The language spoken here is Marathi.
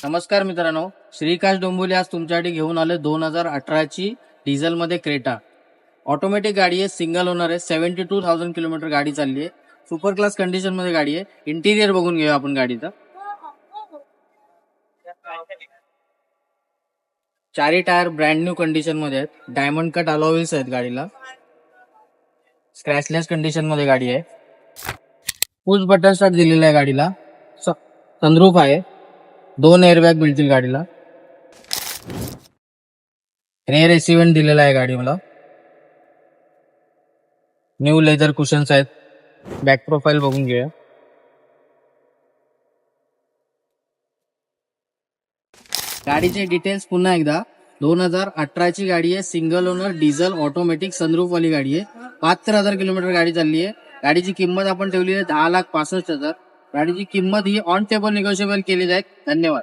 नमस्कार मित्रांनो, श्रीकाश डोंबिवली आज तुमच्यासाठी घेऊन आले 2018ची डिझेलमध्ये क्रेटा. ऑटोमॅटिक गाडी आहे, सिंगल ओनर आहे, 72,000 किलोमीटर गाडी चालली आहे. सुपर क्लास कंडिशन मध्ये गाडी आहे. इंटिरियर बघून घेऊया आपण गाडीचं. चारी टायर ब्रँड न्यू कंडिशन मध्ये आहेत. डायमंड कट अलॉय व्हील्स आहेत गाडीला. स्क्रॅचलेस कंडिशन मध्ये गाडी आहे. पुश बटन स्टार्ट दिलेला आहे गाडीला. सनरूफ आहे. 2 एअरबॅग मिळतील गाडीला. रेअर एसी वेंट दिलेला आहे गाडी मला. न्यू लेदर कुशन्स आहेत. बॅक प्रोफाईल बघून घेऊया. गाडीचे डिटेल्स पुन्हा एकदा. 2018ची गाडी आहे, single owner, diesel, automatic, sunroof वाली गाडी आहे. 72,000 किलोमीटर गाडी चालली आहे. गाडीची किंमत आपण ठेवली आहे 10,65,000. गाडीची किंमत ही ऑन टेबल निगोशिएबल केली जाईल. धन्यवाद.